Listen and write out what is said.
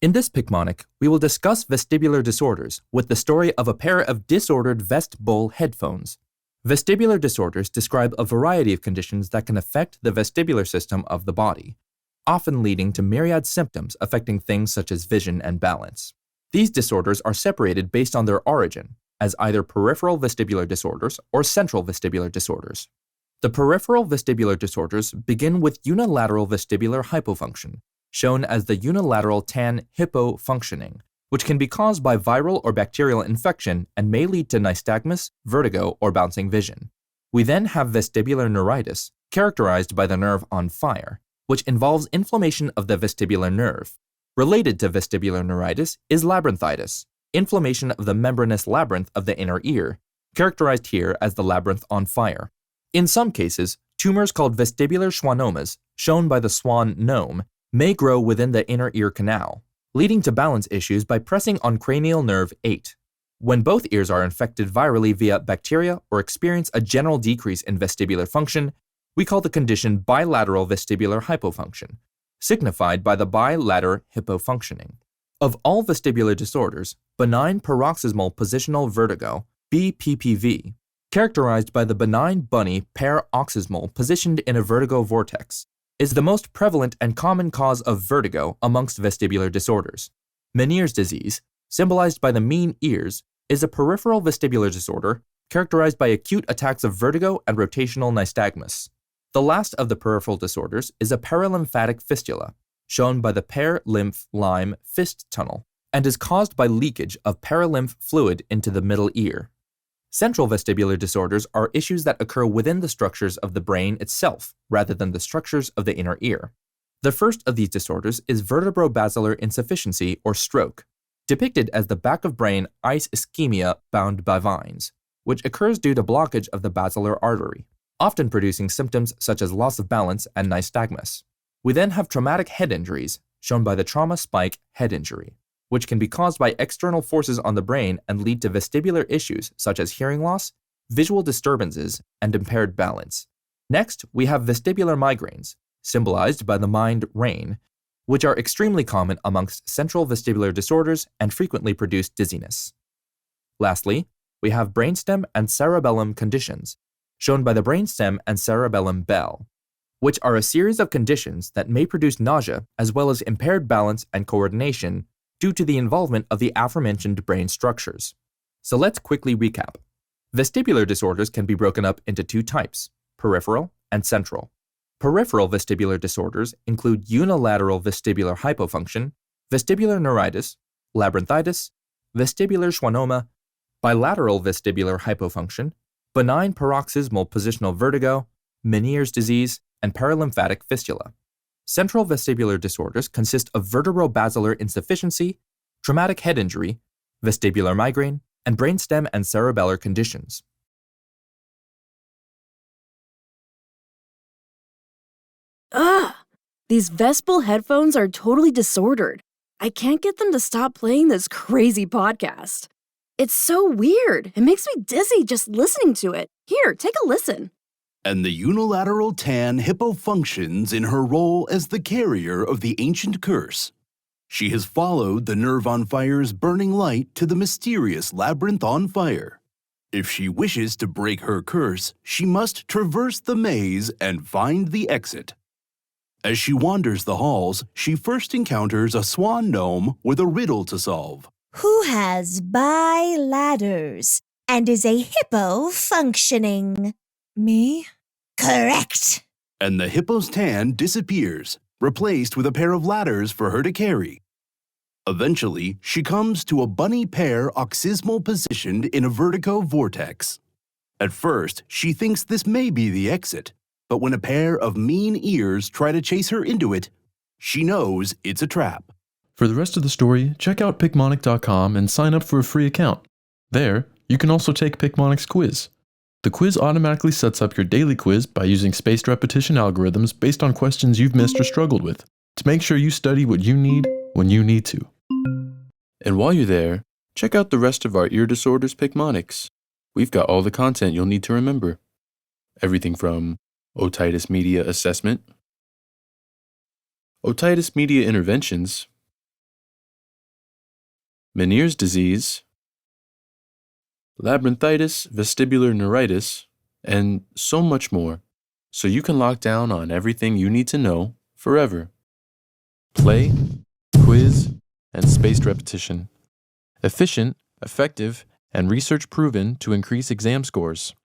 In this Picmonic, we will discuss vestibular disorders with the story of a pair of disordered vest-bowl headphones. Vestibular disorders describe a variety of conditions that can affect the vestibular system of the body, often leading to myriad symptoms affecting things such as vision and balance. These disorders are separated based on their origin, as either peripheral vestibular disorders or central vestibular disorders. The peripheral vestibular disorders begin with unilateral vestibular hypofunction, shown as the unilateral tan hypofunctioning, which can be caused by viral or bacterial infection and may lead to nystagmus, vertigo, or bouncing vision. We then have vestibular neuritis, characterized by the nerve on fire, which involves inflammation of the vestibular nerve. Related to vestibular neuritis is labyrinthitis, inflammation of the membranous labyrinth of the inner ear, characterized here as the labyrinth on fire. In some cases, tumors called vestibular schwannomas, shown by the swan gnome, may grow within the inner ear canal, leading to balance issues by pressing on cranial nerve 8. When both ears are infected virally via bacteria or experience a general decrease in vestibular function, we call the condition bilateral vestibular hypofunction, signified by the bilateral hypofunctioning. Of all vestibular disorders, benign paroxysmal positional vertigo, BPPV, characterized by the benign bunny paroxysmal positioned in a vertigo vortex, is the most prevalent and common cause of vertigo amongst vestibular disorders. Meniere's disease, symbolized by the mean ears, is a peripheral vestibular disorder characterized by acute attacks of vertigo and rotational nystagmus. The last of the peripheral disorders is a paralymphatic fistula, shown by the paralymph-lime fist tunnel, and is caused by leakage of paralymph fluid into the middle ear. Central vestibular disorders are issues that occur within the structures of the brain itself, rather than the structures of the inner ear. The first of these disorders is vertebrobasilar insufficiency or stroke, depicted as the back of brain ice ischemia bound by vines, which occurs due to blockage of the basilar artery, often producing symptoms such as loss of balance and nystagmus. We then have traumatic head injuries, shown by the trauma spike head injury, which can be caused by external forces on the brain and lead to vestibular issues such as hearing loss, visual disturbances, and impaired balance. Next, we have vestibular migraines, symbolized by the mind rain, which are extremely common amongst central vestibular disorders and frequently produce dizziness. Lastly, we have brainstem and cerebellum conditions, shown by the brainstem and cerebellum bell, which are a series of conditions that may produce nausea as well as impaired balance and coordination due to the involvement of the aforementioned brain structures. So let's quickly recap. Vestibular disorders can be broken up into two types, peripheral and central. Peripheral vestibular disorders include unilateral vestibular hypofunction, vestibular neuritis, labyrinthitis, vestibular schwannoma, bilateral vestibular hypofunction, benign paroxysmal positional vertigo, Meniere's disease, and paralymphatic fistula. Central vestibular disorders consist of vertebrobasilar insufficiency, traumatic head injury, vestibular migraine, and brainstem and cerebellar conditions. Ugh! These Vestibule headphones are totally disordered. I can't get them to stop playing this crazy podcast. It's so weird. It makes me dizzy just listening to it. Here, take a listen. And the unilateral tan hippo functions in her role as the carrier of the ancient curse. She has followed the nerve on fire's burning light to the mysterious labyrinth on fire. If she wishes to break her curse, she must traverse the maze and find the exit. As she wanders the halls, she first encounters a swan gnome with a riddle to solve. Who has biladders and is a hippo functioning? Me? Correct. And the hippo's tan disappears, replaced with a pair of ladders for her to carry. Eventually, she comes to a bunny paroxysmal positioned in a vertigo vortex. At first, she thinks this may be the exit, but when a pair of mean ears try to chase her into it, she knows it's a trap. For the rest of the story, check out Picmonic.com and sign up for a free account. There, you can also take Picmonic's quiz. The quiz automatically sets up your daily quiz by using spaced repetition algorithms based on questions you've missed or struggled with, to make sure you study what you need when you need to. And while you're there, check out the rest of our ear disorders Picmonics. We've got all the content you'll need to remember. Everything from otitis media assessment, otitis media interventions, Meniere's disease, labyrinthitis, vestibular neuritis, and so much more, so you can lock down on everything you need to know forever. Play, quiz, and spaced repetition. Efficient, effective, and research proven to increase exam scores.